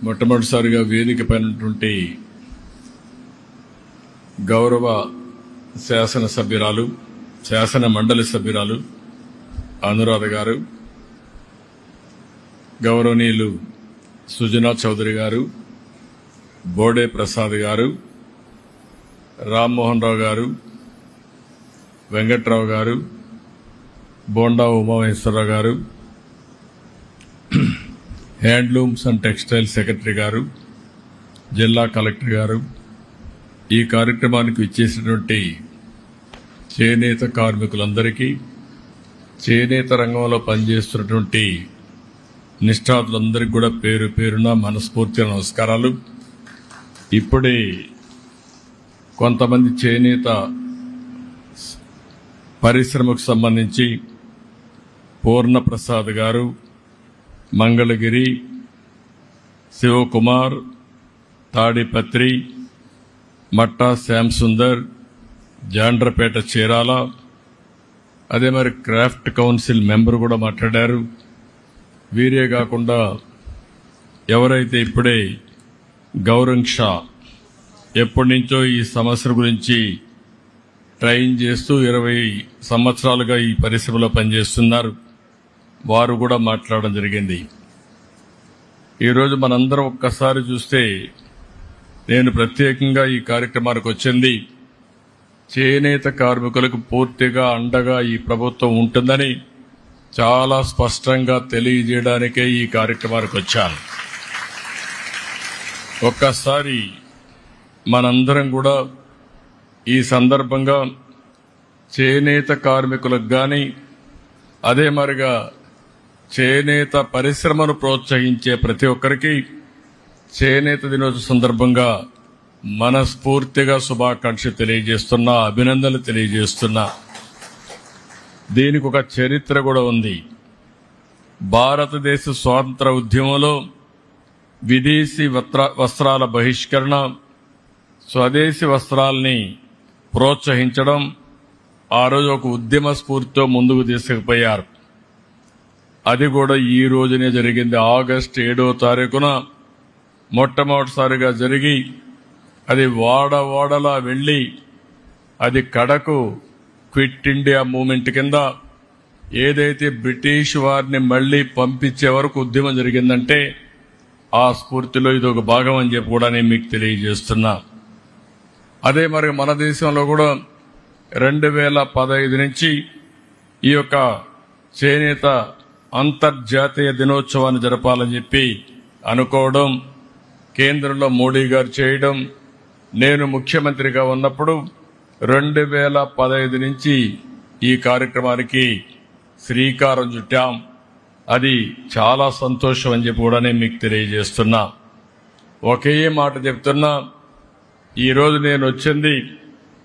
మొట్టమొదటిసారిగా వేదిక పైనటువంటి గౌరవ శాసనసభ్యురాలు శాసన మండలి సభ్యురాలు అనురాధ గారు, గౌరవనీయులు సుజనా చౌదరి గారు, బోడే ప్రసాద్ గారు, రామ్మోహన్ రావు గారు, వెంకట్రావు గారు, బోండా ఉమామహేశ్వరరావు గారు, హ్యాండ్లూమ్స్ అండ్ టెక్స్టైల్ సెక్రటరీ గారు, జిల్లా కలెక్టర్ గారు, ఈ కార్యక్రమానికి ఇచ్చేసినటువంటి చేనేత కార్మికులందరికీ, చేనేత రంగంలో పనిచేస్తున్నటువంటి నిష్ఠాతులందరికీ కూడా పేరు పేరున మనస్ఫూర్తిగా నమస్కారాలు. ఇప్పుడే కొంతమంది చేనేత పరిశ్రమకు సంబంధించి పూర్ణప్రసాద్ గారు, మంగళగిరి, శివకుమార్, తాడిపత్రి, మట్టా శ్యామ్ సుందర్, జాండ్రపేట చీరాల, అదే మరి క్రాఫ్ట్ కౌన్సిల్ మెంబర్ కూడా మాట్లాడారు. వీరే కాకుండా ఎవరైతే ఇప్పుడే గౌరంగ్ షా ఎప్పటి నుంచో ఈ సమస్యల గురించి ట్రైన్ చేస్తూ 20 సంవత్సరాలుగా ఈ పరిశ్రమలో పనిచేస్తున్నారు, వారు కూడా మాట్లాడడం జరిగింది. ఈరోజు మనందరం ఒక్కసారి చూస్తే, నేను ప్రత్యేకంగా ఈ కార్యక్రమానికి వచ్చింది చేనేత కార్మికులకు పూర్తిగా అండగా ఈ ప్రభుత్వం ఉంటుందని చాలా స్పష్టంగా తెలియజేయడానికే ఈ కార్యక్రమానికి వచ్చాను. ఒక్కసారి మనందరం కూడా ఈ సందర్భంగా చేనేత కార్మికులకు గాని, అదే మరిగా చేనేత పరిశ్రమను ప్రోత్సహించే ప్రతి ఒక్కరికి చేనేత దినోత్సవ సందర్భంగా మనస్ఫూర్తిగా శుభాకాంక్షలు తెలియజేస్తున్నా, అభినందనలు తెలియజేస్తున్నా. దీనికి ఒక చరిత్ర కూడా ఉంది. భారతదేశ స్వాతంత్ర ఉద్యమంలో విదేశీ వస్త్రాల బహిష్కరణ, స్వదేశీ వస్త్రాల్ని ప్రోత్సహించడం ఆ రోజు ఒక ఉద్యమ స్ఫూర్తితో ముందుకు తీసుకుపోయారు. అది కూడా ఈ రోజునే జరిగింది. ఆగస్టు 7వ తారీఖున మొట్టమొదటిసారిగా జరిగి, అది వాడవాడలా వెళ్లి, అది కడకు క్విట్ ఇండియా మూవ్మెంట్ కింద ఏదైతే బ్రిటిష్ వారిని మళ్లీ పంపించే వరకు ఉద్యమం జరిగిందంటే ఆ స్ఫూర్తిలో ఇది ఒక భాగం అని చెప్పి కూడా నేను మీకు తెలియజేస్తున్నా. అదే మరి మన దేశంలో కూడా 2015 నుంచి ఈ యొక్క చేనేత అంతర్జాతీయ దినోత్సవాన్ని జరపాలని చెప్పి అనుకోవడం, కేంద్రంలో మోడీ గారు చేయడం, నేను ముఖ్యమంత్రిగా ఉన్నప్పుడు 2015 నుంచి ఈ కార్యక్రమానికి శ్రీకారం చుట్టాం. అది చాలా సంతోషం అని చెప్పి కూడా నేను మీకు తెలియజేస్తున్నా. ఒకే మాట చెప్తున్నా, ఈరోజు నేను వచ్చింది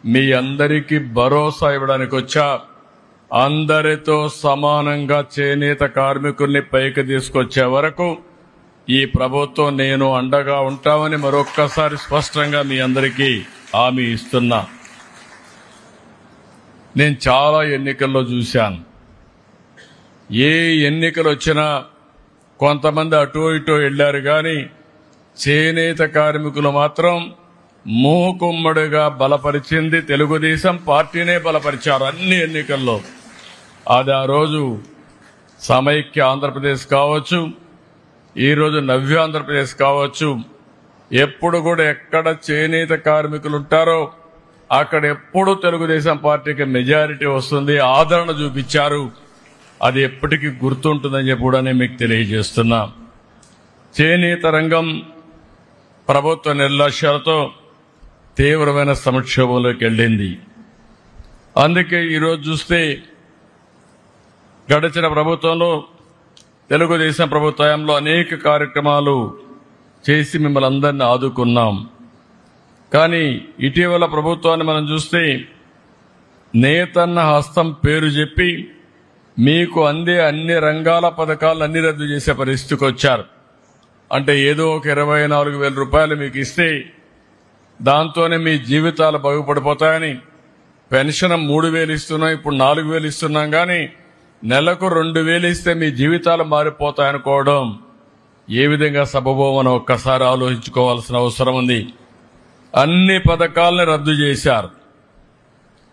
మీ అందరికీ భరోసా ఇవ్వడానికి వచ్చా. అందరితో సమానంగా చేనేత కార్మికుల్ని పైకి తీసుకొచ్చే వరకు ఈ ప్రభుత్వం నేను అండగా ఉంటామని మరొక్కసారి స్పష్టంగా మీ అందరికీ హామీ ఇస్తున్నా. నేను చాలా ఎన్నికల్లో చూశాను. ఏ ఎన్నికలు వచ్చినా కొంతమంది అటో ఇటో వెళ్లారు, కానీ చేనేత కార్మికులు మాత్రం మూకుమ్మడిగా బలపరిచింది తెలుగుదేశం పార్టీనే బలపరిచారు అన్ని ఎన్నికల్లో. అది ఆ రోజు సమైక్య ఆంధ్రప్రదేశ్ కావచ్చు, ఈరోజు నవ్యాంధ్రప్రదేశ్ కావచ్చు, ఎప్పుడు కూడా ఎక్కడ చేనేత కార్మికులు ఉంటారో అక్కడ ఎప్పుడు తెలుగుదేశం పార్టీకి మెజారిటీ వస్తుంది, ఆదరణ చూపించారు. అది ఎప్పటికీ గుర్తుంటుందని చెప్పి కూడా నేను మీకు తెలియజేస్తున్నా. చేనేత రంగం ప్రభుత్వ నిర్లక్ష్యాలతో తీవ్రమైన సంక్షోభంలోకి వెళ్ళింది. అందుకే ఈరోజు చూస్తే గడిచిన ప్రభుత్వంలో, తెలుగుదేశం ప్రభుత్వంలో అనేక కార్యక్రమాలు చేసి మిమ్మల్ని అందరినీ ఆదుకున్నాం. కానీ ఇటీవల ప్రభుత్వాన్ని మనం చూస్తే నేతన్న హస్తం పేరు చెప్పి మీకు అందే అన్ని రంగాల పథకాలు అన్ని రద్దు చేసే పరిస్థితికి వచ్చారు. అంటే ఏదో ఒక 24,000 రూపాయలు మీకు ఇస్తే దాంతోనే మీ జీవితాలు బాగుపడిపోతాయని, పెన్షన్ 3,000 ఇస్తున్నాం, ఇప్పుడు 4,000 ఇస్తున్నాం, కానీ నెలకు 2,000 ఇస్తే మీ జీవితాలు మారిపోతాయనుకోవడం ఏ విధంగా సబబోమని ఒక్కసారి ఆలోచించుకోవాల్సిన అవసరం ఉంది. అన్ని పథకాలని రద్దు చేశారు.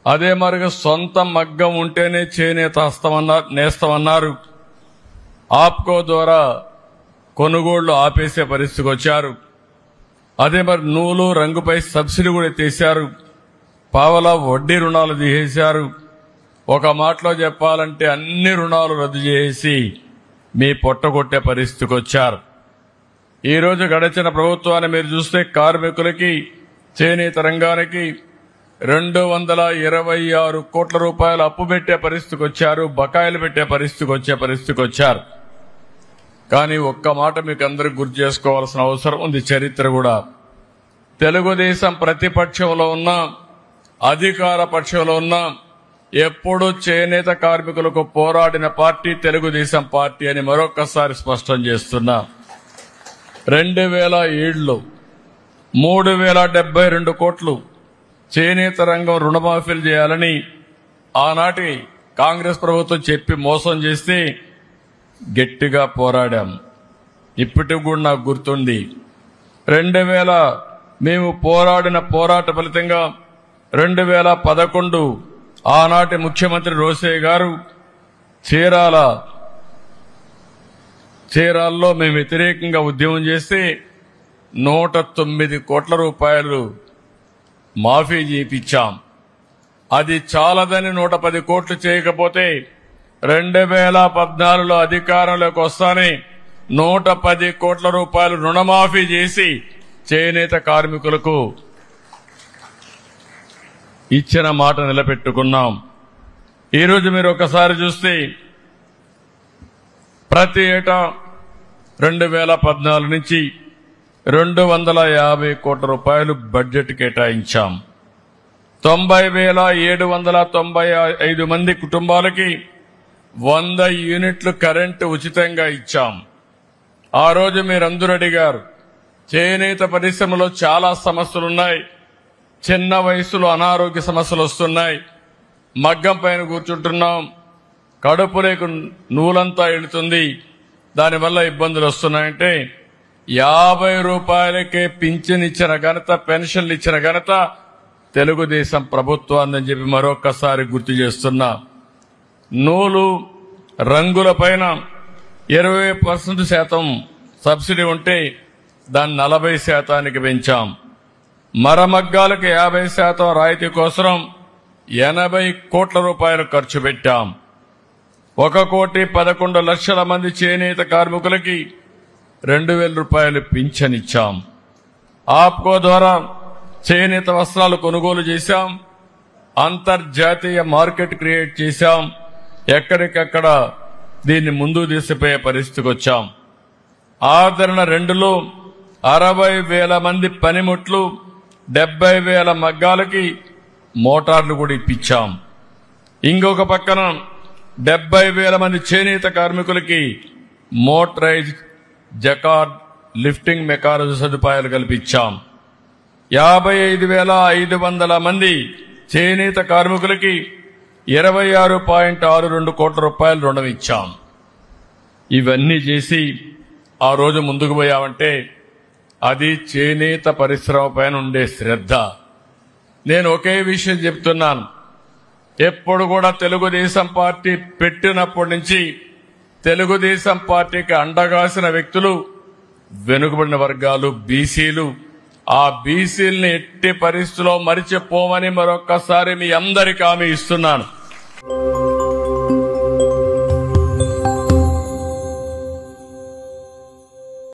అదే మరిగా సొంత మగ్గం ఉంటేనే చేనేత నేస్తమన్నారు. ఆప్కో ద్వారా కొనుగోళ్లు ఆపేసే పరిస్థితికి వచ్చారు. అదే మరి నూలు రంగుపై సబ్సిడీ కూడా ఎత్తేశారు. పావలా వడ్డీ రుణాలు తీసేశారు. ఒక మాటలో చెప్పాలంటే అన్ని రుణాలు రద్దు చేసి మీ పొట్టగొట్టే పరిస్థితికి వచ్చారు. ఈరోజు గడిచిన ప్రభుత్వాన్ని మీరు చూస్తే కార్మికులకి, చేనేత రంగానికి 226 కోట్ల రూపాయలు అప్పు పెట్టే పరిస్థితికి వచ్చారు. బకాయిలు పెట్టే పరిస్థితికి వచ్చారు. కానీ ఒక్క మాట మీకు అందరికి గుర్తు చేసుకోవాల్సిన అవసరం ఉంది. చరిత్ర కూడా తెలుగుదేశం ప్రతిపక్షంలో ఉన్న, అధికార పక్షంలో ఉన్న ఎప్పుడూ చేనేత కార్మికులకు పోరాడిన పార్టీ తెలుగుదేశం పార్టీ అని మరొకసారి స్పష్టం చేస్తున్నా. 2007లో 3072 కోట్లు చేనేత రంగం రుణమాఫీలు చేయాలని ఆనాటి కాంగ్రెస్ ప్రభుత్వం చెప్పి మోసం చేస్తే గట్టిగా పోరాడాం. ఇప్పటికి కూడా నాకు గుర్తుంది. 2000 మేము పోరాడిన పోరాట ఫలితంగా 2011 ఆనాటి ముఖ్యమంత్రి రోసయ్య గారు చీరాల్లో మేము వ్యతిరేకంగా ఉద్యమం చేస్తే 109 కోట్ల రూపాయలు మాఫీ చేయించాం. అది చాలదని 110 కోట్లు చేయకపోతే 2014లో అధికారంలోకి వస్తానే 110 కోట్ల రూపాయలు రుణమాఫీ చేసి చేనేత కార్మికులకు ఇచ్చిన మాట నిలబెట్టుకున్నాం. ఈరోజు మీరు ఒకసారి చూస్తే ప్రతి ఏటా 2014 నుంచి 250 కోట్ల రూపాయలు బడ్జెట్ కేటాయించాం. 90,795 మంది కుటుంబాలకి 100 యూనిట్లు కరెంటు ఉచితంగా ఇచ్చాం. ఆ రోజు మీరందరూ అడిగారు, చేనేత పరిశ్రమలో చాలా సమస్యలున్నాయి, చిన్న వయసులో అనారోగ్య సమస్యలు వస్తున్నాయి, మగ్గం పైన కూర్చుంటున్నాం, కడుపులోకి నూలంతా వెళుతుంది, దానివల్ల ఇబ్బందులు వస్తున్నాయంటే 50 రూపాయలకే పింఛన్ ఇచ్చిన ఘనత, పెన్షన్లు ఇచ్చిన ఘనత తెలుగుదేశం ప్రభుత్వాన్ని చెప్పి మరొకసారి గుర్తు చేస్తున్నా. నూలు రంగుల పైన 20% సబ్సిడీ ఉంటే దాన్ని 40% పెంచాం. మరమగ్గాలకు 50% రాయితీ కోసం 80 కోట్ల రూపాయలు ఖర్చు పెట్టాం. 1,11,00,000 మంది చేనేత కార్మికులకి 2,000 రూపాయలు పింఛనిచ్చాం. ఆప్కో ద్వారా చేనేత వస్త్రాలు కొనుగోలు చేశాం. అంతర్జాతీయ మార్కెట్ క్రియేట్ చేశాం. ఎక్కడికక్కడ దీన్ని ముందుకు తీసుకుపోయే పరిస్థితికి వచ్చాం. ఆదరణ 2లో 60,000 మంది పనిముట్లు, 70,000 మగ్గాలకి మోటార్లు కూడా ఇప్పించాం. ఇంకొక పక్కన 70,000 మంది చేనేత కార్మికులకి మోటరైజ్ జకార్డ్ లిఫ్టింగ్ మెకానిజం సదుపాయాలు కల్పించాం. 55,500 మంది చేనేత కార్మికులకి 26.62 కోట్ల రూపాయలు రుణం ఇచ్చాం. ఇవన్నీ చేసి ఆ రోజు ముందుకు పోయామంటే అది చేనేత పరిశ్రమ పైన ఉండే శ్రద్ధ. నేను ఒకే విషయం చెప్తున్నాను, ఎప్పుడు కూడా తెలుగుదేశం పార్టీ పెట్టినప్పటి నుంచి తెలుగుదేశం పార్టీకి అండగాసిన వ్యక్తులు వెనుకబడిన వర్గాలు, బీసీలు. ఆ బీసీల్ని ఎట్టి పరిస్థితుల్లో మరిచిపోమని మరొక్కసారి మీ అందరికీ హామీ ఇస్తున్నాను.